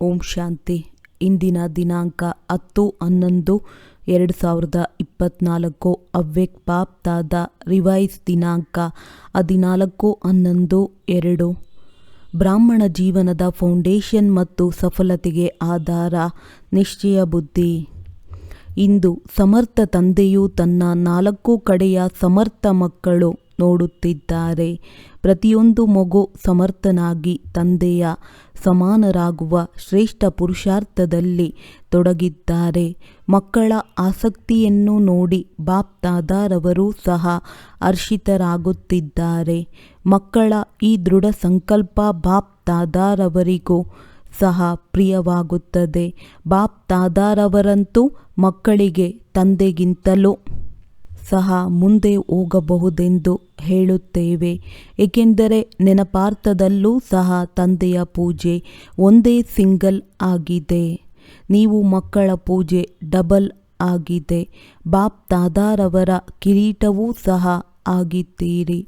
ಓಂ ಶಾಂತಿ. ಇಂದಿನ ದಿನಾಂಕ 10/11/2024. ಅವ್ಯಕ್ತ ಬಾಪ್ದಾದ ರಿವೈಸ್ ದಿನಾಂಕ 14/11/2. ಬ್ರಾಹ್ಮಣ ಜೀವನದ ಫೌಂಡೇಶನ್ ಮತ್ತು ಸಫಲತೆಗೆ ಆಧಾರ ನಿಶ್ಚಯ ಬುದ್ಧಿ. ಇಂದು ಸಮರ್ಥ ತಂದೆಯು ತನ್ನ 4 ಕಡೆಯ ಸಮರ್ಥ ಮಕ್ಕಳು ನೋಡುತ್ತಿದ್ದಾರೆ. ಪ್ರತಿಯೊಂದು ಮಗು ಸಮರ್ಥನಾಗಿ ತಂದೆಯ ಸಮಾನರಾಗುವ ಶ್ರೇಷ್ಠ ಪುರುಷಾರ್ಥದಲ್ಲಿ ತೊಡಗಿದ್ದಾರೆ. ಮಕ್ಕಳ ಆಸಕ್ತಿಯನ್ನು ನೋಡಿ ಬಾಪ್ದಾದಾರವರು ಸಹ ಹರ್ಷಿತರಾಗುತ್ತಿದ್ದಾರೆ. ಮಕ್ಕಳ ಈ ದೃಢ ಸಂಕಲ್ಪ ಬಾಪ್ದಾದಾರವರಿಗೂ ಸಹ ಪ್ರಿಯವಾಗುತ್ತದೆ. ಬಾಪ್ದಾದಾರವರಂತೂ ಮಕ್ಕಳಿಗೆ ತಂದೆಗಿಂತಲೂ ಸಹ ಮುಂದೆ ಹೋಗಬಹುದೆಂದು ಹೇಳುತ್ತೇವೆ. ಏಕೆಂದರೆ ನೆನಪಾರ್ಥದಲ್ಲೂ ಸಹ ತಂದೆಯ ಪೂಜೆ ಒಂದೇ ಸಿಂಗಲ್ ಆಗಿದೆ. ನೀವು ಮಕ್ಕಳ ಪೂಜೆ ಡಬಲ್ ಆಗಿದೆ. ಬಾಪ್ದಾದಾರವರ ಕಿರೀಟವೂ ಸಹ ಆಗಿದ್ದೀರಿ.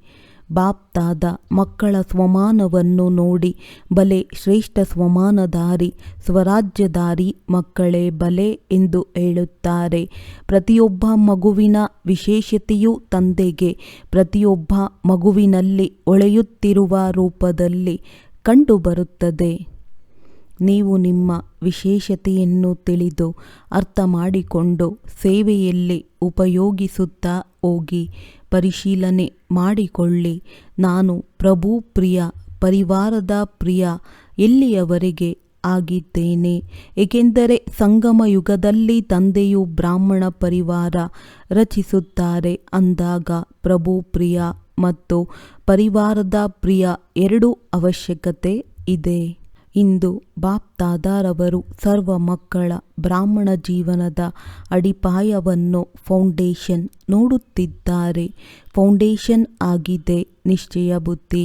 ಬಾಪ್ದಾದ ಮಕ್ಕಳ ಸ್ವಮಾನವನ್ನು ನೋಡಿ ಬಲೆ ಶ್ರೇಷ್ಠ ಸ್ವಮಾನಧಾರಿ ಸ್ವರಾಜ್ಯಧಾರಿ ಮಕ್ಕಳೇ ಬಲೆ ಎಂದು ಹೇಳುತ್ತಾರೆ. ಪ್ರತಿಯೊಬ್ಬ ಮಗುವಿನ ವಿಶೇಷತೆಯು ತಂದೆಗೆ ಪ್ರತಿಯೊಬ್ಬ ಮಗುವಿನಲ್ಲಿ ಹೊಳೆಯುತ್ತಿರುವ ರೂಪದಲ್ಲಿ ಕಂಡುಬರುತ್ತದೆ. ನೀವು ನಿಮ್ಮ ವಿಶೇಷತೆಯನ್ನು ತಿಳಿದು ಅರ್ಥ ಮಾಡಿಕೊಂಡು ಸೇವೆಯಲ್ಲಿ ಉಪಯೋಗಿಸುತ್ತಾ ಹೋಗಿ. ಪರಿಶೀಲನೆ ಮಾಡಿಕೊಳ್ಳಿ. ನಾನು ಪ್ರಭು ಪ್ರಿಯ, ಪರಿವಾರದ ಪ್ರಿಯ ಎಲ್ಲಿಯವರೆಗೆ ಆಗಿದ್ದೇನೆ. ಏಕೆಂದರೆ ಸಂಗಮ ಯುಗದಲ್ಲಿ ತಂದೆಯು ಬ್ರಾಹ್ಮಣ ಪರಿವಾರ ರಚಿಸುತ್ತಾರೆ ಅಂದಾಗ ಪ್ರಭು ಪ್ರಿಯ ಮತ್ತು ಪರಿವಾರದ ಪ್ರಿಯ ಎರಡೂ ಅವಶ್ಯಕತೆ ಇದೆ. ಇಂದು ಬಾಪ್ದಾದಾರವರು ಸರ್ವ ಮಕ್ಕಳ ಬ್ರಾಹ್ಮಣ ಜೀವನದ ಅಡಿಪಾಯವನ್ನು ಫೌಂಡೇಶನ್ ನೋಡುತ್ತಿದ್ದಾರೆ. ಫೌಂಡೇಶನ್ ಆಗಿದೆ ನಿಶ್ಚಯ ಬುದ್ಧಿ.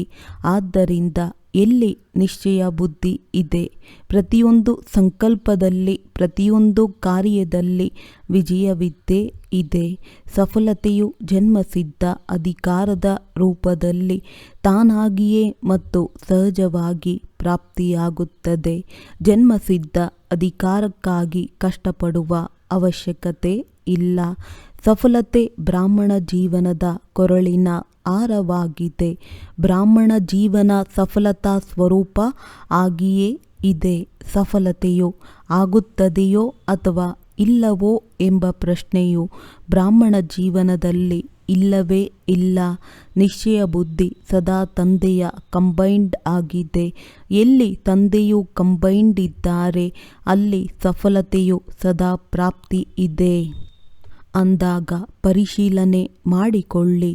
ಆದ್ದರಿಂದ ಎಲ್ಲಿ ನಿಶ್ಚಯ ಬುದ್ಧಿ ಇದೆ, ಪ್ರತಿಯೊಂದು ಸಂಕಲ್ಪದಲ್ಲಿ ಪ್ರತಿಯೊಂದು ಕಾರ್ಯದಲ್ಲಿ ವಿಜಯವಿದ್ದೇ ಇದೆ. ಸಫಲತೆಯು ಜನ್ಮಸಿದ್ಧ ಅಧಿಕಾರದ ರೂಪದಲ್ಲಿ ತಾನಾಗಿಯೇ ಮತ್ತು ಸಹಜವಾಗಿ ಪ್ರಾಪ್ತಿಯಾಗುತ್ತದೆ. ಜನ್ಮಸಿದ್ಧ ಅಧಿಕಾರಕ್ಕಾಗಿ ಕಷ್ಟಪಡುವ ಅವಶ್ಯಕತೆ ಇಲ್ಲ. ಸಫಲತೆ ಬ್ರಾಹ್ಮಣ ಜೀವನದ ಕೊರಳಿನ ಹಾರವಾಗಿದೆ. ಬ್ರಾಹ್ಮಣ ಜೀವನ ಸಫಲತಾ ಸ್ವರೂಪ ಆಗಿಯೇ ಇದೆ. ಸಫಲತೆಯು ಆಗುತ್ತದೆಯೋ ಅಥವಾ ಇಲ್ಲವೋ ಎಂಬ ಪ್ರಶ್ನೆಯು ಬ್ರಾಹ್ಮಣ ಜೀವನದಲ್ಲಿ ಇಲ್ಲವೇ ಇಲ್ಲ. ನಿಶ್ಚಯ ಬುದ್ಧಿ ಸದಾ ತಂದೆಯ ಕಂಬೈನ್ಡ್ ಆಗಿದೆ. ಎಲ್ಲಿ ತಂದೆಯು ಕಂಬೈನ್ಡ್ ಇದ್ದಾರೆ ಅಲ್ಲಿ ಸಫಲತೆಯು ಸದಾ ಪ್ರಾಪ್ತಿ ಇದೆ. ಅಂದಾಗ ಪರಿಶೀಲನೆ ಮಾಡಿಕೊಳ್ಳಿ.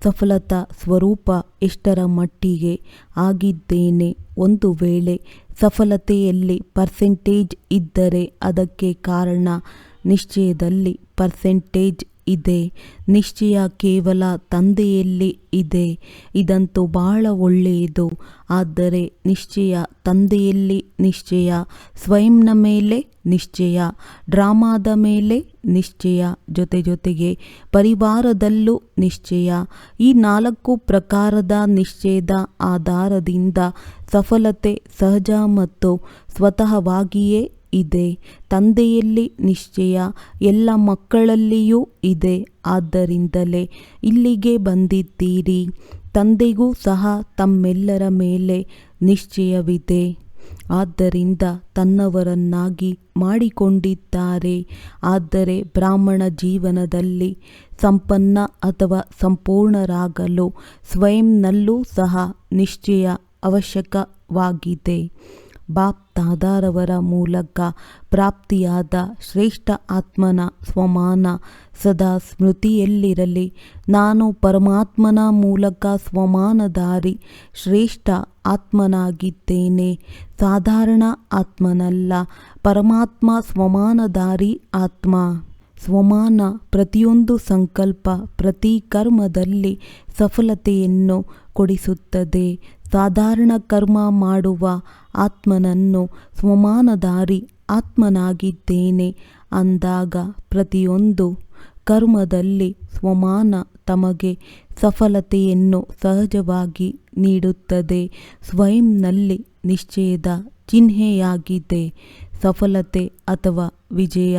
ಸಫಲತಾ ಸ್ವರೂಪ ಎಷ್ಟರ ಮಟ್ಟಿಗೆ ಆಗಿದ್ದೇನೆ. ಒಂದು ವೇಳೆ ಸಫಲತೆಯಲ್ಲಿ ಪರ್ಸೆಂಟೇಜ್ ಇದ್ದರೆ ಅದಕ್ಕೆ ಕಾರಣ ನಿಶ್ಚಯದಲ್ಲಿ ಪರ್ಸೆಂಟೇಜ್ ಇದೆ. ನಿಶ್ಚಯ ಕೇವಲ ತಂದೆಯಲ್ಲಿ ಇದೆ. ಇದಂತೂ ಬಹಳ ಒಳ್ಳೆಯದು. ಆದರೆ ನಿಶ್ಚಯ ತಂದೆಯಲ್ಲಿ ನಿಶ್ಚಯ, ಸ್ವಯಂನ ಮೇಲೆ ನಿಶ್ಚಯ, ಡ್ರಾಮಾದ ಮೇಲೆ ನಿಶ್ಚಯ, ಜೊತೆಗೆ ಪರಿವಾರದಲ್ಲೂ ನಿಶ್ಚಯ. ಈ 4 ಪ್ರಕಾರದ ನಿಶ್ಚಯದ ಆಧಾರದಿಂದ ಸಫಲತೆ ಸಹಜ ಮತ್ತು ಸ್ವತಃವಾಗಿಯೇ ಇದೆ. ತಂದೆಯಲ್ಲಿ ನಿಶ್ಚಯ ಎಲ್ಲ ಮಕ್ಕಳಲ್ಲಿಯೂ ಇದೆ. ಆದ್ದರಿಂದಲೇ ಇಲ್ಲಿಗೆ ಬಂದಿದ್ದೀರಿ. ತಂದೆಗೂ ಸಹ ತಮ್ಮೆಲ್ಲರ ಮೇಲೆ ನಿಶ್ಚಯವಿದೆ. ಆದ್ದರಿಂದ ತನ್ನವರನ್ನಾಗಿ ಮಾಡಿಕೊಂಡಿದ್ದಾರೆ. ಆದರೆ ಬ್ರಾಹ್ಮಣ ಜೀವನದಲ್ಲಿ ಸಂಪನ್ನ ಅಥವಾ ಸಂಪೂರ್ಣರಾಗಲು ಸ್ವಯಂನಲ್ಲೂ ಸಹ ನಿಶ್ಚಯ ಅವಶ್ಯಕವಾಗಿದೆ. ಬಾಪ್ದಾದಾರವರ ಮೂಲಕ ಪ್ರಾಪ್ತಿಯಾದ ಶ್ರೇಷ್ಠ ಆತ್ಮನ ಸ್ವಮಾನ ಸದಾ ಸ್ಮೃತಿಯಲ್ಲಿರಲಿ. ನಾನು ಪರಮಾತ್ಮನ ಮೂಲಕ ಸ್ವಮಾನಧಾರಿ ಶ್ರೇಷ್ಠ ಆತ್ಮನಾಗಿದ್ದೇನೆ. ಸಾಧಾರಣ ಆತ್ಮನಲ್ಲ, ಪರಮಾತ್ಮ ಸ್ವಮಾನಧಾರಿ ಆತ್ಮ. ಸ್ವಮಾನ ಪ್ರತಿಯೊಂದು ಸಂಕಲ್ಪ ಪ್ರತಿ ಕರ್ಮದಲ್ಲಿ ಸಫಲತೆಯನ್ನು ಕೊಡಿಸುತ್ತದೆ. ಸಾಧಾರಣ ಕರ್ಮ ಮಾಡುವ ಆತ್ಮನನ್ನು ಸ್ವಮಾನಧಾರಿ ಆತ್ಮನಾಗಿದ್ದೇನೆ ಅಂದಾಗ ಪ್ರತಿಯೊಂದು ಕರ್ಮದಲ್ಲಿ ಸ್ವಮಾನ ತಮಗೆ ಸಫಲತೆಯನ್ನು ಸಹಜವಾಗಿ ನೀಡುತ್ತದೆ. ಸ್ವಯಂನಲ್ಲಿ ನಿಶ್ಚಯದ ಚಿಹ್ನೆಯಾಗಿದೆ. ಸಫಲತೆ ಅಥವಾ ವಿಜಯ.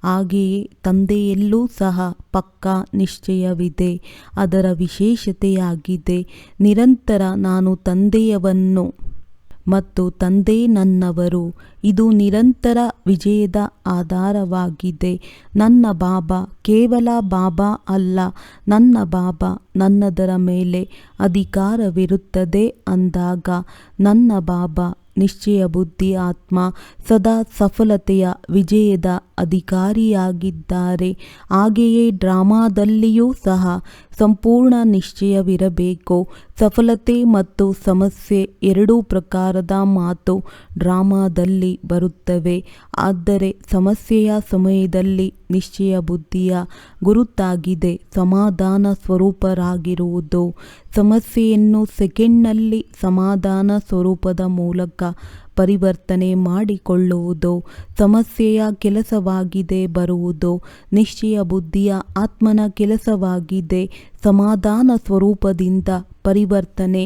ಹಾಗೆಯೇ ತಂದೆಯಲ್ಲೂ ಸಹ ಪಕ್ಕಾ ನಿಶ್ಚಯವಿದೆ. ಅದರ ವಿಶೇಷತೆಯಾಗಿದೆ ನಿರಂತರ ನಾನು ತಂದೆಯವನ್ನು ಮತ್ತು ತಂದೆ ನನ್ನವರು. ಇದು ನಿರಂತರ ವಿಜಯದ ಆಧಾರವಾಗಿದೆ. ನನ್ನ ಬಾಬಾ ಕೇವಲ ಬಾಬಾ ಅಲ್ಲ, ನನ್ನ ಬಾಬಾ ನನ್ನದರ ಮೇಲೆ ಅಧಿಕಾರವಿರುತ್ತದೆ ಅಂದಾಗ ನನ್ನ ಬಾಬಾ ನಿಶ್ಚಯ ಬುದ್ಧಿ ಆತ್ಮ ಸದಾ ಸಫಲತೆಯ ವಿಜಯದ ಅಧಿಕಾರಿಯಾಗಿದ್ದಾರೆ. ಹಾಗೆಯೇ ಡ್ರಾಮಾದಲ್ಲಿಯೂ ಸಹ ಸಂಪೂರ್ಣ ನಿಶ್ಚಯವಿರಬೇಕು. ಸಫಲತೆ ಮತ್ತು ಸಮಸ್ಯೆ ಎರಡೂ ಪ್ರಕಾರದ ಮಾತು ಡ್ರಾಮಾದಲ್ಲಿ ಬರುತ್ತವೆ. ಆದರೆ ಸಮಸ್ಯೆಯ ಸಮಯದಲ್ಲಿ ನಿಶ್ಚಯ ಬುದ್ಧಿಯ ಗುರುತಾಗಿದೆ ಸಮಾಧಾನ ಸ್ವರೂಪರಾಗಿರುವುದು. ಸಮಸ್ಯೆಯನ್ನು ಸೆಕೆಂಡ್ನಲ್ಲಿ ಸಮಾಧಾನ ಸ್ವರೂಪದ ಮೂಲಕ ಪರಿವರ್ತನೆ ಮಾಡಿಕೊಳ್ಳುವುದು ಸಮಸ್ಯೆಯ ಕೆಲಸವಾಗಿದೆ. ಬರುವುದು ನಿಶ್ಚಯ ಬುದ್ಧಿಯ ಆತ್ಮನ ಕೆಲಸವಾಗಿದೆ. ಸಮಾಧಾನ ಸ್ವರೂಪದಿಂದ ಪರಿವರ್ತನೆ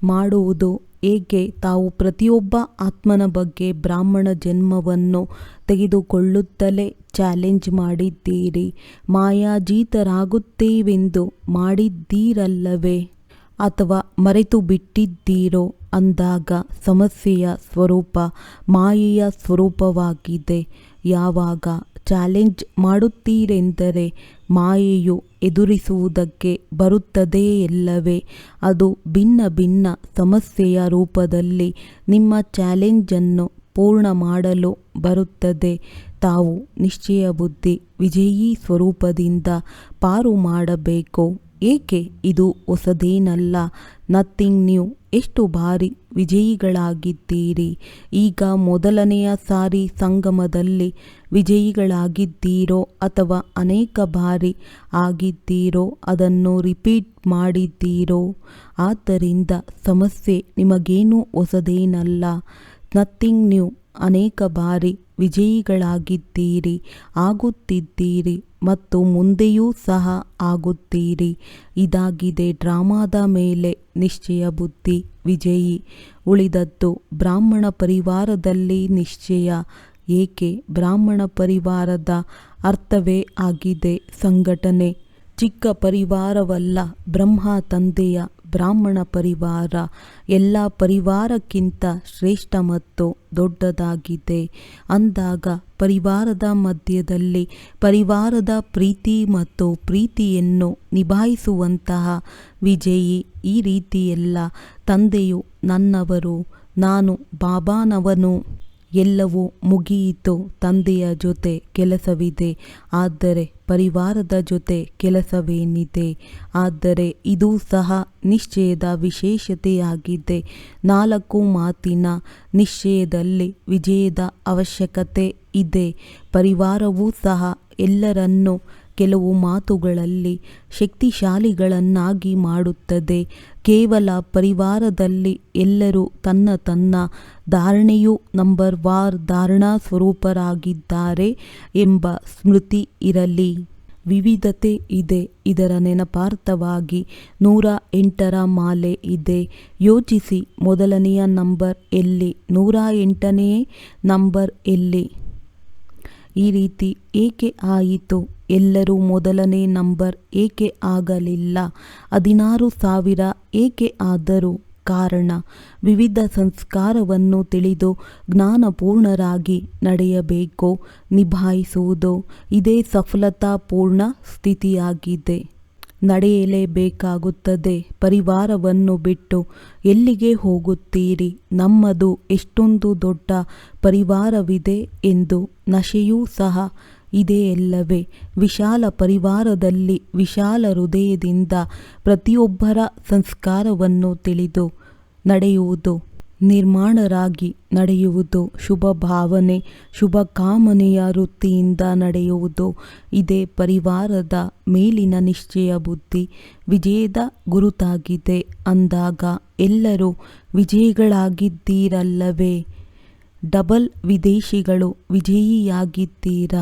ಮಾಡುವುದು. ಏಕೆ ತಾವು ಪ್ರತಿಯೊಬ್ಬ ಆತ್ಮನ ಬಗ್ಗೆ ಬ್ರಾಹ್ಮಣ ಜನ್ಮವನ್ನು ತೆಗೆದುಕೊಳ್ಳುತ್ತಲೇ ಚಾಲೆಂಜ್ ಮಾಡಿದ್ದೀರಿ. ಮಾಯಾಜೀತರಾಗುತ್ತೇವೆಂದು ಮಾಡಿದ್ದೀರಲ್ಲವೇ, ಅಥವಾ ಮರೆತು ಬಿಟ್ಟಿದ್ದೀರೋ ಅಂದಾಗ ಸಮಸ್ಯೆಯ ಸ್ವರೂಪ ಮಾಯೆಯ ಸ್ವರೂಪವಾಗಿದೆ. ಯಾವಾಗ ಚಾಲೆಂಜ್ ಮಾಡುತ್ತೀರೆಂದರೆ ಮಾಯೆಯು ಎದುರಿಸುವುದಕ್ಕೆ ಬರುತ್ತದೆಯಲ್ಲವೇ, ಅದು ಭಿನ್ನ ಭಿನ್ನ ಸಮಸ್ಯೆಯ ರೂಪದಲ್ಲಿ ನಿಮ್ಮ ಚಾಲೆಂಜನ್ನು ಪೂರ್ಣ ಮಾಡಲು ಬರುತ್ತದೆ. ತಾವು ನಿಶ್ಚಯ ಬುದ್ಧಿ ವಿಜಯೀ ಸ್ವರೂಪದಿಂದ ಪಾರು ಮಾಡಬೇಕು. ಏಕೆ ಇದು ಹೊಸದೇನಲ್ಲ, ನಥಿಂಗ್ ನ್ಯೂ. ಎಷ್ಟು ಬಾರಿ ವಿಜಯಿಗಳಾಗಿದ್ದೀರಿ. ಈಗ ಮೊದಲನೆಯ ಸಾರಿ ಸಂಗಮದಲ್ಲಿ ವಿಜಯಿಗಳಾಗಿದ್ದೀರೋ ಅಥವಾ ಅನೇಕ ಬಾರಿ ಆಗಿದ್ದೀರೋ, ಅದನ್ನು ರಿಪೀಟ್ ಮಾಡಿದ್ದೀರೋ. ಆದ್ದರಿಂದ ಸಮಸ್ಯೆ ನಿಮಗೇನೂ ಹೊಸದೇನಲ್ಲ, ನಥಿಂಗ್ ನ್ಯೂ. ಅನೇಕ ಬಾರಿ ವಿಜಯಿಗಳಾಗಿದ್ದೀರಿ, ಆಗುತ್ತಿದ್ದೀರಿ ಮತ್ತು ಮುಂದೆಯೂ ಸಹ ಆಗುತ್ತೀರಿ. ಇದಾಗಿದೆ ಡ್ರಾಮಾದ ಮೇಲೆ ನಿಶ್ಚಯ ಬುದ್ಧಿ ವಿಜಯಿ. ಉಳಿದದ್ದು ಬ್ರಾಹ್ಮಣ ಪರಿವಾರದಲ್ಲಿ ನಿಶ್ಚಯ. ಏಕೆ ಬ್ರಾಹ್ಮಣ ಪರಿವಾರದ ಅರ್ಥವೇ ಆಗಿದೆ ಸಂಘಟನೆ. ಚಿಕ್ಕ ಪರಿವಾರವಲ್ಲ, ಬ್ರಹ್ಮ ತಂದೆಯ ಬ್ರಾಹ್ಮಣ ಪರಿವಾರ ಎಲ್ಲ ಪರಿವಾರಕ್ಕಿಂತ ಶ್ರೇಷ್ಠ ಮತ್ತು ದೊಡ್ಡದಾಗಿದೆ. ಅಂದಾಗ ಪರಿವಾರದ ಮಧ್ಯದಲ್ಲಿ ಪರಿವಾರದ ಪ್ರೀತಿ ಮತ್ತು ಪ್ರೀತಿಯನ್ನು ನಿಭಾಯಿಸುವಂತಹ ವಿಜಯಿ. ಈ ರೀತಿಯೆಲ್ಲ ತಂದೆಯು ನನ್ನವರು, ನಾನು ಬಾಬಾನವನು. ಎಲ್ಲವೂ ಮುಗಿಯಿತು. ತಂದೆಯ ಜೊತೆ ಕೆಲಸವಿದೆ, ಆದರೆ ಪರಿವಾರದ ಜೊತೆ ಕೆಲಸವೇನಿದೆ. ಆದರೆ ಇದು ಸಹ ನಿಶ್ಚಯದ ವಿಶೇಷತೆಯಾಗಿದೆ. 4 ಮಾತಿನ ನಿಶ್ಚಯದಲ್ಲಿ ವಿಜಯದ ಅವಶ್ಯಕತೆ ಇದೆ. ಪರಿವಾರವೂ ಸಹ ಎಲ್ಲರನ್ನೂ ಕೆಲವು ಮಾತುಗಳಲ್ಲಿ ಶಕ್ತಿಶಾಲಿಗಳನ್ನಾಗಿ ಮಾಡುತ್ತದೆ. ಕೇವಲ ಪರಿವಾರದಲ್ಲಿ ಎಲ್ಲರೂ ತನ್ನ ತನ್ನ ಧಾರಣೆಯು ನಂಬರ್ ವಾರ್ ಧಾರಣಾ ಸ್ವರೂಪರಾಗಿದ್ದಾರೆ ಎಂಬ ಸ್ಮೃತಿ ಇರಲಿ. ವಿವಿಧತೆ ಇದೆ. ಇದರ ನೆನಪಾರ್ಥವಾಗಿ 108ರ ಮಾಲೆ ಇದೆ. ಯೋಚಿಸಿ, ಮೊದಲನೆಯ ನಂಬರ್ ಎಲ್ಲಿ, 108ನೇ ನಂಬರ್ ಎಲ್ಲಿ? ಈ ರೀತಿ ಏಕೆ ಆಯಿತು? ಎಲ್ಲರೂ ಮೊದಲನೇ ನಂಬರ್ ಏಕೆ ಆಗಲಿಲ್ಲ? 16,000 ಏಕೆ ಆದರು? ಕಾರಣ ವಿವಿಧ ಸಂಸ್ಕಾರವನ್ನು ತಿಳಿದು ಜ್ಞಾನಪೂರ್ಣರಾಗಿ ನಡೆಯಬೇಕು, ನಿಭಾಯಿಸುವುದು. ಇದೇ ಸಫಲತಾಪೂರ್ಣ ಸ್ಥಿತಿಯಾಗಿದೆ. ನಡೆಯಲೇಬೇಕಾಗುತ್ತದೆ. ಪರಿವಾರವನ್ನು ಬಿಟ್ಟು ಎಲ್ಲಿಗೆ ಹೋಗುತ್ತೀರಿ? ನಮ್ಮದು ಎಷ್ಟೊಂದು ದೊಡ್ಡ ಪರಿವಾರವಿದೆ ಎಂದು ನಶೆಯೂ ಸಹ ಇದೆಯಲ್ಲವೇ? ವಿಶಾಲ ಪರಿವಾರದಲ್ಲಿ ವಿಶಾಲ ಹೃದಯದಿಂದ ಪ್ರತಿಯೊಬ್ಬರ ಸಂಸ್ಕಾರವನ್ನು ತಿಳಿದು ನಡೆಯುವುದು, ನಿರ್ಮಾಣರಾಗಿ ನಡೆಯುವುದು, ಶುಭ ಭಾವನೆ ಶುಭ ಕಾಮನೆಯ ವೃತ್ತಿಯಿಂದ ನಡೆಯುವುದು. ಇದೇ ಪರಿವಾರದ ಮೇಲಿನ ನಿಶ್ಚಯ ಬುದ್ಧಿ ವಿಜಯದ ಗುರುತಾಗಿದೆ. ಅಂದಾಗ ಎಲ್ಲರೂ ವಿಜಯಿಗಳಾಗಿದ್ದೀರಲ್ಲವೇ? ಡಬಲ್ ವಿದೇಶಿಗಳು ವಿಜಯಿಯಾಗಿದ್ದೀರಾ?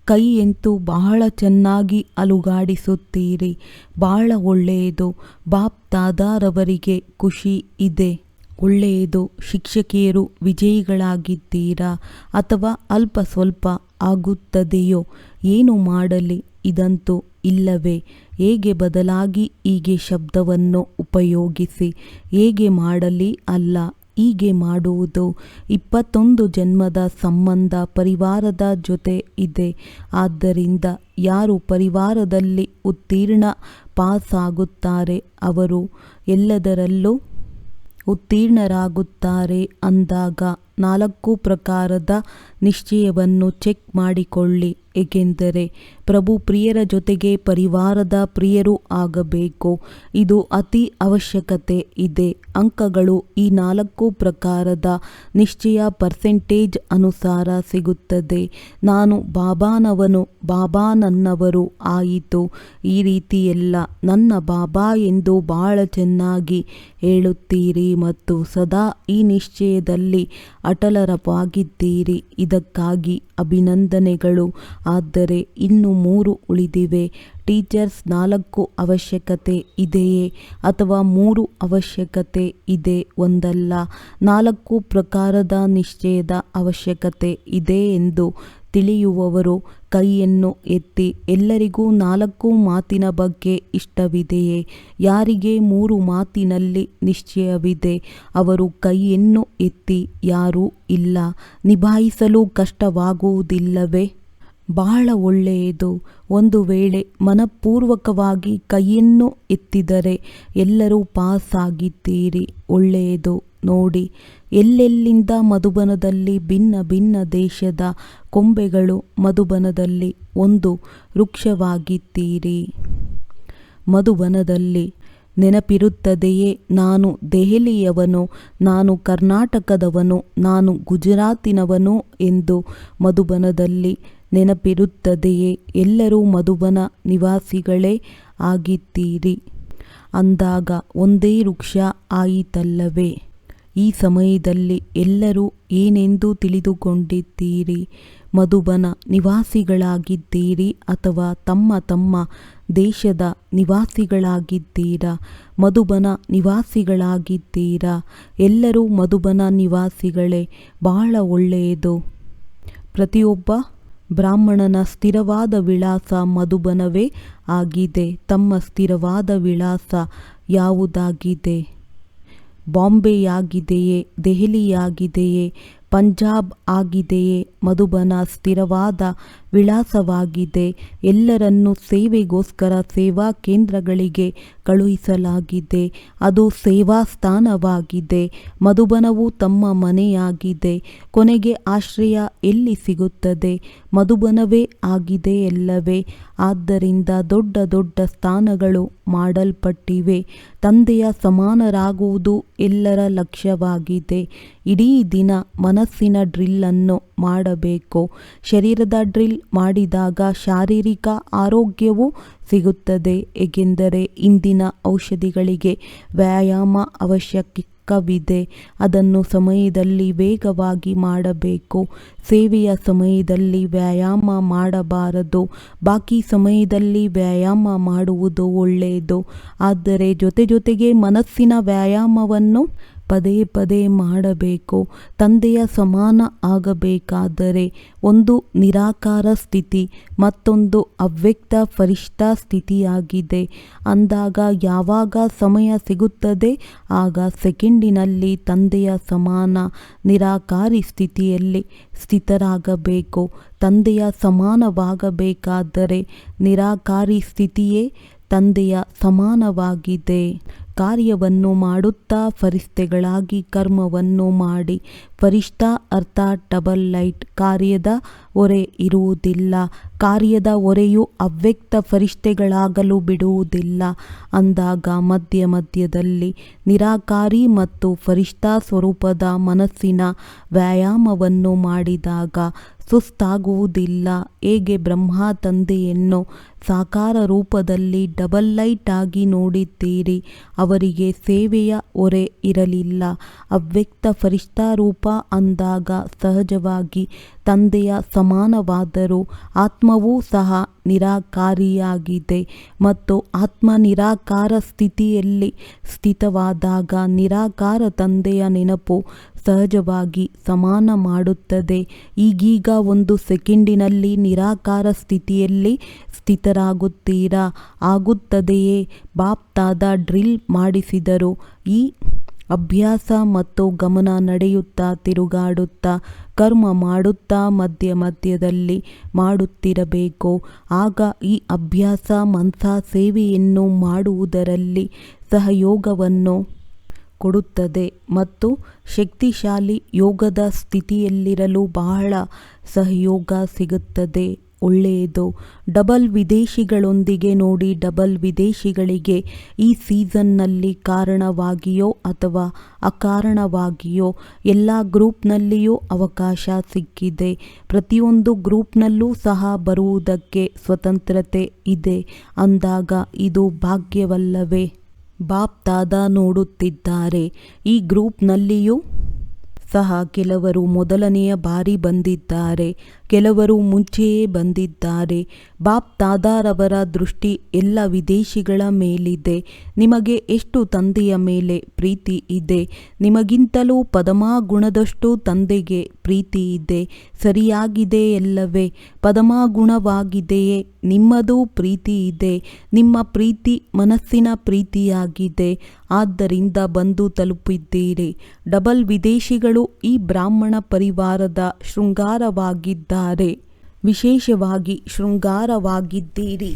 ಕೈಯಂತೂ ಬಹಳ ಚೆನ್ನಾಗಿ ಅಲುಗಾಡಿಸುತ್ತೀರಿ. ಬಹಳ ಒಳ್ಳೆಯದು. ಬಾಪ್ ದಾದಾರವರಿಗೆ ಖುಷಿ ಇದೆ. ಒಳ್ಳೆಯದು. ಶಿಕ್ಷಕಿಯರು ವಿಜಯಿಗಳಾಗಿದ್ದೀರಾ ಅಥವಾ ಅಲ್ಪ ಸ್ವಲ್ಪ ಆಗುತ್ತದೆಯೋ ಏನು ಮಾಡಲಿ, ಇದಂತೂ ಇಲ್ಲವೇ? ಹೇಗೆ ಬದಲಾಗಿ ಹೀಗೆ ಶಬ್ದವನ್ನು ಉಪಯೋಗಿಸಿ ಹೇಗೆ ಮಾಡಲಿ ಅಲ್ಲ ಹೀಗೆ ಮಾಡುವುದು. 21 ಜನ್ಮದ ಸಂಬಂಧ ಪರಿವಾರದ ಜೊತೆ ಇದೆ. ಆದ್ದರಿಂದ ಯಾರು ಪರಿವಾರದಲ್ಲಿ ಉತ್ತೀರ್ಣ ಪಾಸ್ ಆಗುತ್ತಾರೆ ಅವರು ಎಲ್ಲದರಲ್ಲೂ ಉತ್ತೀರ್ಣರಾಗುತ್ತಾರೆ. ಅಂದಾಗ 4 ಪ್ರಕಾರದ ನಿಶ್ಚಯವನ್ನು ಚೆಕ್ ಮಾಡಿಕೊಳ್ಳಿ. ಏಕೆಂದರೆ ಪ್ರಭು ಪ್ರಿಯರ ಜೊತೆಗೆ ಪರಿವಾರದ ಪ್ರಿಯರೂ ಆಗಬೇಕು. ಇದು ಅತಿ ಅವಶ್ಯಕತೆ ಇದೆ. ಅಂಕಗಳು ಈ 4 ಪ್ರಕಾರದ ನಿಶ್ಚಯ ಪರ್ಸೆಂಟೇಜ್ ಅನುಸಾರ ಸಿಗುತ್ತದೆ. ನಾನು ಬಾಬಾನವನು, ಬಾಬಾ ನನ್ನವರು ಆಯಿತು. ಈ ರೀತಿಯೆಲ್ಲ ನನ್ನ ಬಾಬಾ ಎಂದು ಬಹಳ ಚೆನ್ನಾಗಿ ಹೇಳುತ್ತೀರಿ ಮತ್ತು ಸದಾ ಈ ನಿಶ್ಚಯದಲ್ಲಿ ಅಟಲರವಾಗಿದ್ದೀರಿ. ಇದಕ್ಕಾಗಿ ಅಭಿನಂದನೆಗಳು. ಆದರೆ ಇನ್ನು 3 ಉಳಿದಿವೆ. ಟೀಚರ್ಸ್ 4 ಅವಶ್ಯಕತೆ ಇದೆಯೇ ಅಥವಾ 3 ಅವಶ್ಯಕತೆ ಇದೆ? ಒಂದಲ್ಲ, 4 ಪ್ರಕಾರದ ನಿಶ್ಚಯದ ಅವಶ್ಯಕತೆ ಇದೆ ಎಂದು ತಿಳಿಯುವವರು ಕೈಯನ್ನು ಎತ್ತಿ. ಎಲ್ಲರಿಗೂ 4 ಮಾತಿನ ಬಗ್ಗೆ ಇಷ್ಟವಿದೆಯೇ? ಯಾರಿಗೆ 3 ಮಾತಿನಲ್ಲಿ ನಿಶ್ಚಯವಿದೆ ಅವರು ಕೈಯನ್ನು ಎತ್ತಿ. ಯಾರೂ ಇಲ್ಲ. ನಿಭಾಯಿಸಲು ಕಷ್ಟವಾಗುವುದಿಲ್ಲವೇ? ಬಹಳ ಒಳ್ಳೆಯದು. ಒಂದು ವೇಳೆ ಮನಪೂರ್ವಕವಾಗಿ ಕೈಯನ್ನು ಎತ್ತಿದರೆ ಎಲ್ಲರೂ ಪಾಸ್ ಆಗಿದ್ದೀರಿ. ಒಳ್ಳೆಯದು. ನೋಡಿ, ಎಲ್ಲೆಲ್ಲಿಂದ ಮಧುಬನದಲ್ಲಿ ಭಿನ್ನ ಭಿನ್ನ ದೇಶದ ಕೊಂಬೆಗಳು ಮಧುಬನದಲ್ಲಿ ಒಂದು ವೃಕ್ಷವಾಗಿದ್ದೀರಿ. ಮಧುಬನದಲ್ಲಿ ನೆನಪಿರುತ್ತದೆಯೇ? ನಾನು ದೆಹಲಿಯವನು, ನಾನು ಕರ್ನಾಟಕದವನು, ನಾನು ಗುಜರಾತಿನವನು ಎಂದು ಮಧುಬನದಲ್ಲಿ ನೆನಪಿರುತ್ತದೆಯೇ? ಎಲ್ಲರೂ ಮಧುಬನ ನಿವಾಸಿಗಳೇ ಆಗಿದ್ದೀರಿ. ಅಂದಾಗ ಒಂದೇ ವೃಕ್ಷ ಆಯಿತಲ್ಲವೇ? ಈ ಸಮಯದಲ್ಲಿ ಎಲ್ಲರೂ ಏನೆಂದು ತಿಳಿದುಕೊಂಡಿದ್ದೀರಿ? ಮಧುಬನ ನಿವಾಸಿಗಳಾಗಿದ್ದೀರಿ ಅಥವಾ ತಮ್ಮ ತಮ್ಮ ದೇಶದ ನಿವಾಸಿಗಳಾಗಿದ್ದೀರಾ? ಮಧುಬನ ನಿವಾಸಿಗಳಾಗಿದ್ದೀರಾ? ಎಲ್ಲರೂ ಮಧುಬನ ನಿವಾಸಿಗಳೇ. ಬಹಳ ಒಳ್ಳೆಯದು. ಪ್ರತಿಯೊಬ್ಬ ಬ್ರಾಹ್ಮಣನ ಸ್ಥಿರವಾದ ವಿಳಾಸ ಮಧುಬನವೇ ಆಗಿದೆ. ತಮ್ಮ ಸ್ಥಿರವಾದ ವಿಳಾಸ ಯಾವುದಾಗಿದೆ? ಬಾಂಬೆಯಾಗಿದೆಯೇ? ದೆಹಲಿಯಾಗಿದೆಯೇ? ಪಂಜಾಬ್ ಆಗಿದೆಯೇ? ಮಧುಬನ ಸ್ಥಿರವಾದ ವಿಳಾಸವಾಗಿದೆ. ಎಲ್ಲರನ್ನೂ ಸೇವೆಗೋಸ್ಕರ ಸೇವಾ ಕೇಂದ್ರಗಳಿಗೆ ಕಳುಹಿಸಲಾಗಿದೆ. ಅದು ಸೇವಾ ಸ್ಥಾನವಾಗಿದೆ. ಮಧುಬನವು ತಮ್ಮ ಮನೆಯಾಗಿದೆ. ಕೊನೆಗೆ ಆಶ್ರಯ ಎಲ್ಲಿ ಸಿಗುತ್ತದೆ? ಮಧುಬನವೇ ಆಗಿದೆಯಲ್ಲವೇ? ಆದ್ದರಿಂದ ದೊಡ್ಡ ದೊಡ್ಡ ಸ್ಥಾನಗಳು ಮಾಡಲ್ಪಟ್ಟಿವೆ. ತಂದೆಯ ಸಮಾನರಾಗುವುದು ಎಲ್ಲರ ಲಕ್ಷ್ಯವಾಗಿದೆ. ಇಡೀ ದಿನ ಮನಸ್ಸಿನ ಡ್ರಿಲ್ಲನ್ನು ಮಾಡಬೇಕು. ಶರೀರದ ಡ್ರಿಲ್ ಮಾಡಿದಾಗ ಶಾರೀರಿಕ ಆರೋಗ್ಯವೂ ಸಿಗುತ್ತದೆ. ಏಕೆಂದರೆ ಇಂದಿನ ಔಷಧಿಗಳಿಗೆ ವ್ಯಾಯಾಮ ಅವಶ್ಯಕವಿದೆ. ಅದನ್ನು ಸಮಯದಲ್ಲಿ ವೇಗವಾಗಿ ಮಾಡಬೇಕು. ಸೇವೆಯ ಸಮಯದಲ್ಲಿ ವ್ಯಾಯಾಮ ಮಾಡಬಾರದು. ಬಾಕಿ ಸಮಯದಲ್ಲಿ ವ್ಯಾಯಾಮ ಮಾಡುವುದು ಒಳ್ಳೆಯದು. ಆದರೆ ಜೊತೆಗೆ ಮನಸ್ಸಿನ ವ್ಯಾಯಾಮವನ್ನು ಪದೇ ಪದೇ ಮಾಡಬೇಕು. ತಂದೆಯ ಸಮಾನ ಆಗಬೇಕಾದರೆ ಒಂದು ನಿರಾಕಾರ ಸ್ಥಿತಿ, ಮತ್ತೊಂದು ಅವ್ಯಕ್ತ ಫರಿಷ್ಠ ಸ್ಥಿತಿಯಾಗಿದೆ. ಅಂದಾಗ ಯಾವಾಗ ಸಮಯ ಸಿಗುತ್ತದೆ ಆಗ ಸೆಕೆಂಡಿನಲ್ಲಿ ತಂದೆಯ ಸಮಾನ ನಿರಾಕಾರಿ ಸ್ಥಿತಿಯಲ್ಲಿ ಸ್ಥಿತರಾಗಬೇಕು. ತಂದೆಯ ಸಮಾನವಾಗಬೇಕಾದರೆ ನಿರಾಕಾರಿ ಸ್ಥಿತಿಯೇ ತಂದೆಯ ಸಮಾನವಾಗಿದೆ. ಕಾರ್ಯವನ್ನು ಮಾಡುತ್ತಾ ಫರಿಷ್ಠೆಗಳಾಗಿ ಕರ್ಮವನ್ನು ಮಾಡಿ. ಫರಿಷ್ಠ ಅರ್ಥಾತ್ ಡಬಲ್ ಲೈಟ್. ಕಾರ್ಯದ ಹೊರೆ ಇರುವುದಿಲ್ಲ. ಕಾರ್ಯದ ಹೊರೆಯು ಅವ್ಯಕ್ತ ಫರಿಷ್ಠೆಗಳಾಗಲು ಬಿಡುವುದಿಲ್ಲ. ಅಂದಾಗ ಮಧ್ಯದಲ್ಲಿ ನಿರಾಕಾರಿ ಮತ್ತು ಫರಿಷ್ಠ ಸ್ವರೂಪದ ಮನಸ್ಸಿನ ವ್ಯಾಯಾಮವನ್ನು ಮಾಡಿದಾಗ ಸುಸ್ತಾಗುವುದಿಲ್ಲ. ಹೇಗೆ ಬ್ರಹ್ಮ ತಂದೆಯನ್ನು ಸಾಕಾರ ರೂಪದಲ್ಲಿ ಡಬಲ್ ಲೈಟ್ ಆಗಿ ನೋಡಿದ್ದೀರಿ, ಅವರಿಗೆ ಸೇವೆಯ ಹೊರೆ ಇರಲಿಲ್ಲ. ಅವ್ಯಕ್ತ ಫರಿಷ್ಠಾ ರೂಪ ಅಂದಾಗ ಸಹಜವಾಗಿ ತಂದೆಯ ಸಮಾನವಾದರೂ ಆತ್ಮವೂ ಸಹ ನಿರಾಕಾರಿಯಾಗಿದೆ ಮತ್ತು ಆತ್ಮ ನಿರಾಕಾರ ಸ್ಥಿತಿಯಲ್ಲಿ ಸ್ಥಿತವಾದಾಗ ನಿರಾಕಾರ ತಂದೆಯ ನೆನಪು ಸಹಜವಾಗಿ ಸಮಾನ ಮಾಡುತ್ತದೆ. ಈಗೀಗ 1 ಸೆಕೆಂಡಿನಲ್ಲಿ ನಿರಾಕಾರ ಸ್ಥಿತಿಯಲ್ಲಿ ಸ್ಥಿತರಾಗುತ್ತೀರಾ, ಆಗುತ್ತದೆಯೇ? ಬಾಪ್ತಾದ ಡ್ರಿಲ್ ಮಾಡಿಸಿದರು. ಈ ಅಭ್ಯಾಸ ಮತ್ತು ಗಮನ ನಡೆಯುತ್ತಾ ತಿರುಗಾಡುತ್ತಾ ಕರ್ಮ ಮಾಡುತ್ತಾ ಮಧ್ಯ ಮಧ್ಯದಲ್ಲಿ ಮಾಡುತ್ತಿರಬೇಕು. ಆಗ ಈ ಅಭ್ಯಾಸ ಮನಸಾ ಸೇವೆಯನ್ನು ಮಾಡುವುದರಲ್ಲಿ ಸಹಯೋಗವನ್ನು ಕೊಡುತ್ತದೆ ಮತ್ತು ಶಕ್ತಿಶಾಲಿ ಯೋಗದ ಸ್ಥಿತಿಯಲ್ಲಿರಲು ಬಹಳ ಸಹಯೋಗ ಸಿಗುತ್ತದೆ. ಒಳ್ಳೆಯದು. ಡಬಲ್ ವಿದೇಶಿಗಳೊಂದಿಗೆ ನೋಡಿ. ಡಬಲ್ ವಿದೇಶಿಗಳಿಗೆ ಈ ಸೀಸನ್ನಲ್ಲಿ ಕಾರಣವಾಗಿಯೋ ಅಥವಾ ಅಕಾರಣವಾಗಿಯೋ ಎಲ್ಲ ಗ್ರೂಪ್ನಲ್ಲಿಯೂ ಅವಕಾಶ ಸಿಕ್ಕಿದೆ. ಪ್ರತಿಯೊಂದು ಗ್ರೂಪ್ನಲ್ಲೂ ಸಹ ಬರುವುದಕ್ಕೆ ಸ್ವತಂತ್ರತೆ ಇದೆ ಅಂದಾಗ ಇದು ಭಾಗ್ಯವಲ್ಲವೇ? ಬಾಪ್ತಾದ ನೋಡುತ್ತಿದ್ದಾರೆ. ಈ ಗ್ರೂಪ್ನಲ್ಲಿಯೂ ಸಹ ಕೆಲವರು ಮೊದಲನೆಯ ಬಾರಿ ಬಂದಿದ್ದಾರೆ, ಕೆಲವರು ಮುಂಚೆಯೇ ಬಂದಿದ್ದಾರೆ. ಬಾಪ್ತಾದಾರವರ ದೃಷ್ಟಿ ಎಲ್ಲ ವಿದೇಶಿಗಳ ಮೇಲಿದೆ. ನಿಮಗೆ ಎಷ್ಟು ತಂದೆಯ ಮೇಲೆ ಪ್ರೀತಿ ಇದೆ? ನಿಮಗಿಂತಲೂ ಪದಮಾ ಗುಣದಷ್ಟು ತಂದೆಗೆ ಪ್ರೀತಿ ಇದೆ. ಸರಿಯಾಗಿದೆಯಲ್ಲವೇ? ಪದಮಾ ಗುಣವಾಗಿದೆಯೇ? ನಿಮ್ಮದೂ ಪ್ರೀತಿ ಇದೆ. ನಿಮ್ಮ ಪ್ರೀತಿ ಮನಸ್ಸಿನ ಪ್ರೀತಿಯಾಗಿದೆ. ಆದ್ದರಿಂದ ಬಂದು ತಲುಪಿದ್ದೀರಿ. ಡಬಲ್ ವಿದೇಶಿಗಳು ಈ ಬ್ರಾಹ್ಮಣ ಪರಿವಾರದ ಶೃಂಗಾರವಾಗಿದ್ದಾರೆ. ವಿಶೇಷವಾಗಿ ಶೃಂಗಾರವಾಗಿದ್ದೀರಿ.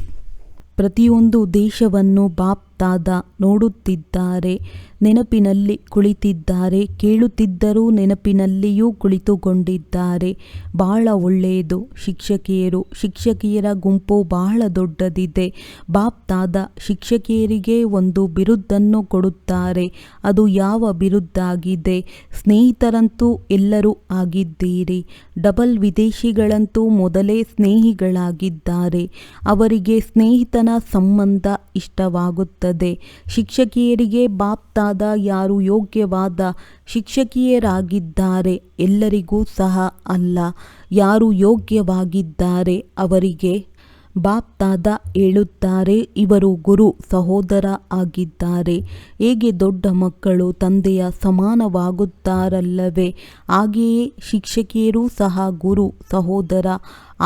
ಪ್ರತಿಯೊಂದು ದೇಶವನ್ನು ಬಾಪ್ತಾದ ನೋಡುತ್ತಿದ್ದಾರೆ, ನೆನಪಿನಲ್ಲಿ ಕುಳಿತಿದ್ದಾರೆ, ಕೇಳುತ್ತಿದ್ದರೂ ನೆನಪಿನಲ್ಲಿಯೂ ಕುಳಿತುಕೊಂಡಿದ್ದಾರೆ. ಬಹಳ ಒಳ್ಳೆಯದು. ಶಿಕ್ಷಕಿಯರ ಗುಂಪು ಬಹಳ ದೊಡ್ಡದಿದೆ. ಬಾಪ್ತಾದ ಶಿಕ್ಷಕಿಯರಿಗೆ ಒಂದು ಬಿರುದನ್ನು ಕೊಡುತ್ತಾರೆ. ಅದು ಯಾವ ಬಿರುದಾಗಿದೆ? ಸ್ನೇಹಿತರಂತೂ ಎಲ್ಲರೂ ಆಗಿದ್ದೀರಿ. ಡಬಲ್ ವಿದೇಶಿಗಳಂತೂ ಮೊದಲೇ ಸ್ನೇಹಿಗಳಾಗಿದ್ದಾರೆ. ಅವರಿಗೆ ಸ್ನೇಹಿತನ ಸಂಬಂಧ ಇಷ್ಟವಾಗುತ್ತದೆ. ಶಿಕ್ಷಕಿಯರಿಗೆ ಬಾಪ್ತಾದ ಯಾರು ಯೋಗ್ಯವಾದ ಶಿಕ್ಷಕಿಯರಾಗಿದ್ದಾರೆ, ಎಲ್ಲರಿಗೂ ಸಹ ಅಲ್ಲ. ಯಾರು ಯೋಗ್ಯವಾಗಿದ್ದಾರೆ ಅವರಿಗೆ ಬಾಪ್ತಾದ ಹೇಳುತ್ತಾರೆ, ಇವರು ಗುರು ಸಹೋದರ ಆಗಿದ್ದಾರೆ. ಹೇಗೆ ದೊಡ್ಡ ಮಕ್ಕಳು ತಂದೆಯ ಸಮಾನವಾಗುತ್ತಾರಲ್ಲವೇ, ಹಾಗೆಯೇ ಶಿಕ್ಷಕಿಯರೂ ಸಹ ಗುರು ಸಹೋದರ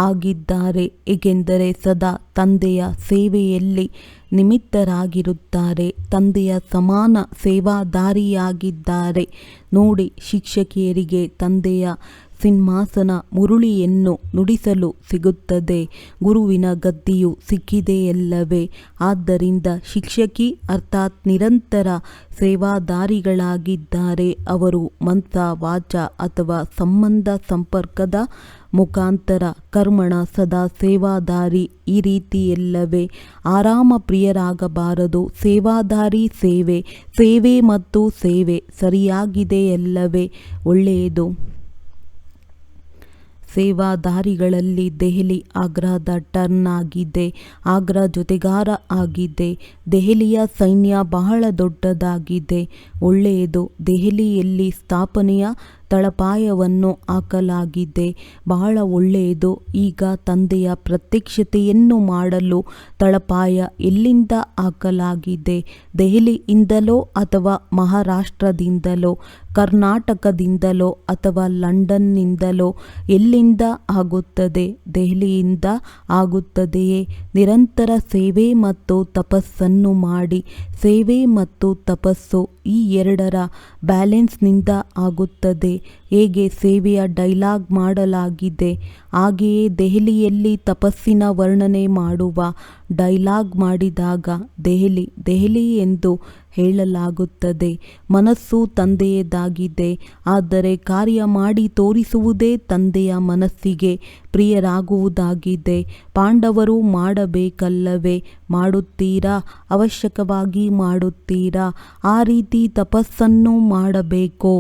ಆಗಿದ್ದಾರೆ. ಏಕೆಂದರೆ ಸದಾ ತಂದೆಯ ಸೇವೆಯಲ್ಲಿ ನಿಮಿತ್ತರಾಗಿರುತ್ತಾರೆ. ತಂದೆಯ ಸಮಾನ ಸೇವಾದಾರಿಯಾಗಿದ್ದಾರೆ. ನೋಡಿ, ಶಿಕ್ಷಕಿಯರಿಗೆ ತಂದೆಯ ಸಿಂಹಾಸನ ಮುರುಳಿಯನ್ನು ನುಡಿಸಲು ಸಿಗುತ್ತದೆ. ಗುರುವಿನ ಗದ್ದಿಯು ಸಿಕ್ಕಿದೆಯಲ್ಲವೇ? ಆದ್ದರಿಂದ ಶಿಕ್ಷಕಿ ಅರ್ಥಾತ್ ನಿರಂತರ ಸೇವಾದಾರಿಗಳಾಗಿದ್ದಾರೆ. ಅವರು ಮನಸ, ವಾಚ ಅಥವಾ ಸಂಬಂಧ ಸಂಪರ್ಕದ ಮುಖಾಂತರ ಕರ್ಮಣ ಸದಾ ಸೇವಾದಾರಿ. ಈ ರೀತಿಯಲ್ಲವೇ? ಆರಾಮ ಪ್ರಿಯರಾಗಬಾರದು. ಸೇವಾದಾರಿ ಸೇವೆ ಮತ್ತು ಸೇವೆ ಸರಿಯಾಗಿದೆಯಲ್ಲವೇ? ಒಳ್ಳೆಯದು. ಸೇವಾದಾರಿಗಳಲ್ಲಿ ದೆಹಲಿ ಆಗ್ರಾದ ಟರ್ನ್ ಆಗಿದೆ. ಆಗ್ರಾ ಜೊತೆಗಾರ ಆಗಿದೆ. ದೆಹಲಿಯ ಸೈನ್ಯ ಬಹಳ ದೊಡ್ಡದಾಗಿದೆ. ಒಳ್ಳೆಯದು. ದೆಹಲಿಯಲ್ಲಿ ಸ್ಥಾಪನೆಯ ತಳಪಾಯವನ್ನು ಹಾಕಲಾಗಿದೆ. ಬಹಳ ಒಳ್ಳೆಯದು. ಈಗ ತಂದೆಯ ಪ್ರತ್ಯಕ್ಷತೆಯನ್ನು ಮಾಡಲು ತಳಪಾಯ ಎಲ್ಲಿಂದ ಹಾಕಲಾಗಿದೆ? ದೆಹಲಿಯಿಂದಲೋ ಅಥವಾ ಮಹಾರಾಷ್ಟ್ರದಿಂದಲೋ, ಕರ್ನಾಟಕದಿಂದಲೋ ಅಥವಾ ಲಂಡನ್ನಿಂದಲೋ? ಎಲ್ಲಿಂದ ಆಗುತ್ತದೆ? ದೆಹಲಿಯಿಂದ ಆಗುತ್ತದೆಯೇ? ನಿರಂತರ ಸೇವೆ ಮತ್ತು ತಪಸ್ಸನ್ನು ಮಾಡಿ. ಸೇವೆ ಮತ್ತು ತಪಸ್ಸು ಈ ಎರಡರ ಬ್ಯಾಲೆನ್ಸ್ನಿಂದ ಆಗುತ್ತದೆ. ಹೇಗೆ ಸೇವೆಯ ಡೈಲಾಗ್ ಮಾಡಲಾಗಿದೆ, ಹಾಗೆಯೇ ದೆಹಲಿಯಲ್ಲಿ ತಪಸ್ಸಿನ ವರ್ಣನೆ ಮಾಡುವ ಡೈಲಾಗ್ ಮಾಡಿದಾಗ ದೆಹಲಿ ಎಂದು ಹೇಳಲಾಗುತ್ತದೆ. ಮನಸ್ಸು ತಂದೆಯದಾಗಿದೆ. ಆದರೆ ಕಾರ್ಯ ಮಾಡಿ ತೋರಿಸುವುದೇ ತಂದೆಯ ಮನಸ್ಸಿಗೆ ಪ್ರಿಯರಾಗುವುದಾಗಿದೆ. ಪಾಂಡವರು ಮಾಡಬೇಕಲ್ಲವೇ? ಮಾಡುತ್ತೀರಾ? ಅವಶ್ಯಕವಾಗಿ ಮಾಡುತ್ತೀರಾ? ಆ ರೀತಿ ತಪಸ್ಸನ್ನು ಮಾಡಬೇಕು.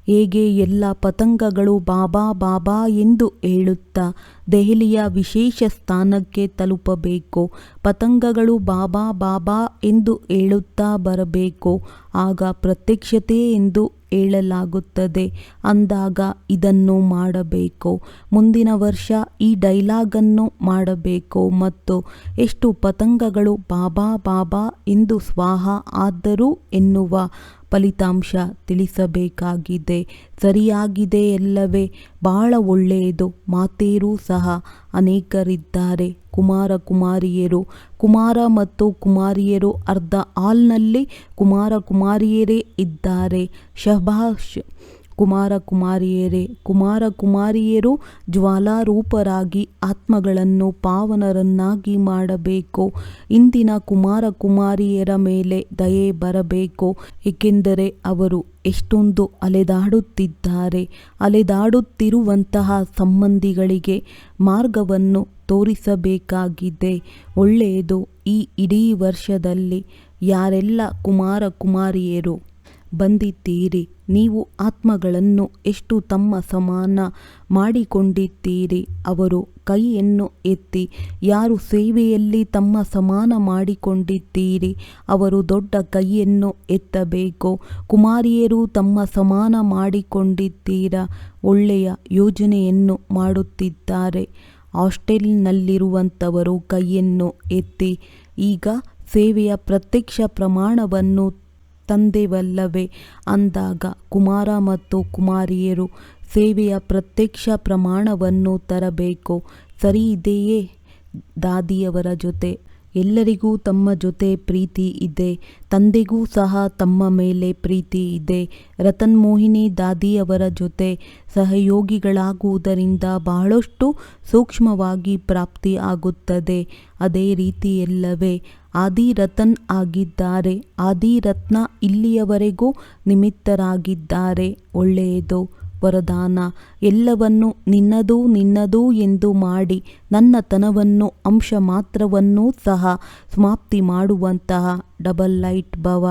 ಹೇಗೆ ಎಲ್ಲ ಪತಂಗಗಳು ಬಾಬಾ ಬಾಬಾ ಎಂದು ಹೇಳುತ್ತಾ ದೆಹಲಿಯ ವಿಶೇಷ ಸ್ಥಾನಕ್ಕೆ ತಲುಪಬೇಕು. ಪತಂಗಗಳು ಬಾಬಾ ಬಾಬಾ ಎಂದು ಹೇಳುತ್ತಾ ಬರಬೇಕು. ಆಗ ಪ್ರತ್ಯಕ್ಷತೆ ಎಂದು ಹೇಳಲಾಗುತ್ತದೆ. ಅಂದಾಗ ಇದನ್ನು ಮಾಡಬೇಕು. ಮುಂದಿನ ವರ್ಷ ಈ ಡೈಲಾಗನ್ನು ಮಾಡಬೇಕು ಮತ್ತು ಎಷ್ಟು ಪತಂಗಗಳು ಬಾಬಾ ಬಾಬಾ ಎಂದು ಸ್ವಾಹ ಆದರೂ ಎನ್ನುವ ಫಲಿತಾಂಶ ತಿಳಿಸಬೇಕಾಗಿದೆ. ಸರಿಯಾಗಿದೆ ಎಲ್ಲವೇ? ಬಹಳ ಒಳ್ಳೆಯದು. ಮಾತೆಯರೂ ಸಹ ಅನೇಕರಿದ್ದಾರೆ. ಕುಮಾರ ಕುಮಾರಿಯರು, ಕುಮಾರ ಮತ್ತು ಕುಮಾರಿಯರು ಅರ್ಧ ಹಾಲ್ನಲ್ಲಿ ಕುಮಾರ ಕುಮಾರಿಯರೇ ಇದ್ದಾರೆ. ಶಭಾಷ್ ಕುಮಾರ ಕುಮಾರಿಯರೇ. ಕುಮಾರ ಕುಮಾರಿಯರು ಜ್ವಾಲಾರೂಪರಾಗಿ ಆತ್ಮಗಳನ್ನು ಪಾವನರನ್ನಾಗಿ ಮಾಡಬೇಕು. ಇಂದಿನ ಕುಮಾರ ಕುಮಾರಿಯರ ಮೇಲೆ ದಯೆ ಬರಬೇಕು. ಏಕೆಂದರೆ ಅವರು ಎಷ್ಟೊಂದು ಅಲೆದಾಡುತ್ತಿದ್ದಾರೆ. ಅಲೆದಾಡುತ್ತಿರುವಂತಹ ಸಂಬಂಧಿಗಳಿಗೆ ಮಾರ್ಗವನ್ನು ತೋರಿಸಬೇಕಾಗಿದೆ. ಒಳ್ಳೆಯದು. ಈ ಇಡೀ ವರ್ಷದಲ್ಲಿ ಯಾರೆಲ್ಲ ಕುಮಾರ ಕುಮಾರಿಯರು ಬಂದಿದ್ದೀರಿ, ನೀವು ಆತ್ಮಗಳನ್ನು ಎಷ್ಟು ತಮ್ಮ ಸಮಾನ ಮಾಡಿಕೊಂಡಿದ್ದೀರಿ. ಅವರು ಕೈಯನ್ನು ಎತ್ತಿ. ಯಾರು ಸೇವೆಯಲ್ಲಿ ತಮ್ಮ ಸಮಾನ ಮಾಡಿಕೊಂಡಿದ್ದೀರಿ ಅವರು ದೊಡ್ಡ ಕೈಯನ್ನು ಎತ್ತಬೇಕು. ಕುಮಾರಿಯರು ತಮ್ಮ ಸಮಾನ ಮಾಡಿಕೊಂಡಿದ್ದೀರಾ? ಒಳ್ಳೆಯ ಯೋಜನೆಯನ್ನು ಮಾಡುತ್ತಿದ್ದಾರೆ. ಹಾಸ್ಟೆಲ್ನಲ್ಲಿರುವಂಥವರು ಕೈಯನ್ನು ಎತ್ತಿ. ಈಗ ಸೇವೆಯ ಪ್ರತ್ಯಕ್ಷ ಪ್ರಮಾಣವನ್ನು ತಂದೆವಲ್ಲವೇ? ಅಂದಾಗ ಕುಮಾರ ಮತ್ತು ಕುಮಾರಿಯರು ಸೇವೆಯ ಪ್ರತ್ಯಕ್ಷ ಪ್ರಮಾಣವನ್ನು ತರಬೇಕು. ಸರಿ ಇದೆಯೇ? ದಾದಿಯವರ ಜೊತೆ ಎಲ್ಲರಿಗೂ ತಮ್ಮ ಜೊತೆ ಪ್ರೀತಿ ಇದೆ. ತಂದೆಗೂ ಸಹ ತಮ್ಮ ಮೇಲೆ ಪ್ರೀತಿ ಇದೆ. ರತನ್ ಮೋಹಿನಿ ದಾದಿಯವರ ಜೊತೆ ಸಹಯೋಗಿಗಳಾಗುವುದರಿಂದ ಬಹಳಷ್ಟು ಸೂಕ್ಷ್ಮವಾಗಿ ಪ್ರಾಪ್ತಿ ಆಗುತ್ತದೆ. ಅದೇ ರೀತಿಯಲ್ಲವೇ ಆದಿ ರತನ್ ಆಗಿದ್ದಾರೆ. ಆದಿ ರತ್ನ ಇಲ್ಲಿಯವರೆಗೂ ನಿಮಿತ್ತರಾಗಿದ್ದಾರೆ. ಒಳ್ಳೆಯದು. ವರದಾನ: ಎಲ್ಲವನ್ನು ನಿನ್ನದು ನಿನ್ನದು ಎಂದು ಮಾಡಿ ನನ್ನತನವನ್ನು ಅಂಶ ಮಾತ್ರವನ್ನೂ ಸಹ ಸಮಾಪ್ತಿ ಮಾಡುವಂತಹ ಡಬಲ್ ಲೈಟ್ ಭವ.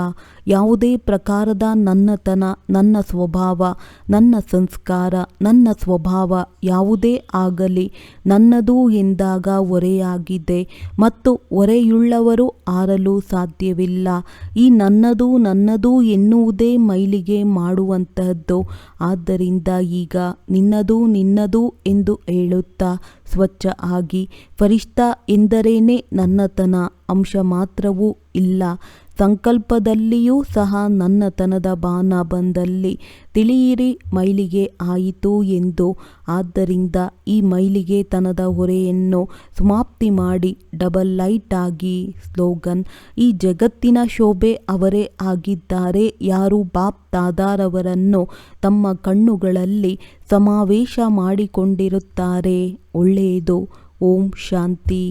ಯಾವುದೇ ಪ್ರಕಾರದ ನನ್ನತನ, ನನ್ನ ಸ್ವಭಾವ, ನನ್ನ ಸಂಸ್ಕಾರ, ನನ್ನ ಸ್ವಭಾವ ಯಾವುದೇ ಆಗಲಿ ನನ್ನದು ಎಂದಾಗ ಹೊರೆಯಾಗಿದೆ ಮತ್ತು ಹೊರೆಯುಳ್ಳವರು ಆರಲು ಸಾಧ್ಯವಿಲ್ಲ. ಈ ನನ್ನದು ನನ್ನದು ಎನ್ನುವುದೇ ಮೈಲಿಗೆ ಮಾಡುವಂತಹದ್ದು. ಆದ್ದರಿಂದ ಈಗ ನಿನ್ನದು ನಿನ್ನದು ಎಂದು ಹೇಳುತ್ತಾ ಸ್ವಚ್ಛ ಆಗಿ. ಫರಿಷ್ಠಾ ಎಂದರೇನೆ ನನ್ನತನ ಅಂಶ ಮಾತ್ರವೂ ಇಲ್ಲ. ಸಂಕಲ್ಪದಲ್ಲಿಯೂ ಸಹ ನನ್ನತನದ ಬಾಣ ಬಂದಲ್ಲಿ ತಿಳಿಯಿರಿ ಮೈಲಿಗೆ ಆಯಿತು ಎಂದು. ಆದ್ದರಿಂದ ಈ ಮೈಲಿಗೆ ತನದ ಹೊರೆಯನ್ನು ಸಮಾಪ್ತಿ ಮಾಡಿ ಡಬಲ್ ಲೈಟ್ ಆಗಿ. ಸ್ಲೋಗನ್: ಈ ಜಗತ್ತಿನ ಶೋಭೆ ಅವರೇ ಆಗಿದ್ದಾರೆ. ಯಾರು ಬಾಪ್ ದಾದಾರವರನ್ನು ತಮ್ಮ ಕಣ್ಣುಗಳಲ್ಲಿ ಸಮಾವೇಶ ಮಾಡಿಕೊಂಡಿರುತ್ತಾರೆ. ಒಳ್ಳೆಯದು. ಓಂ ಶಾಂತಿ.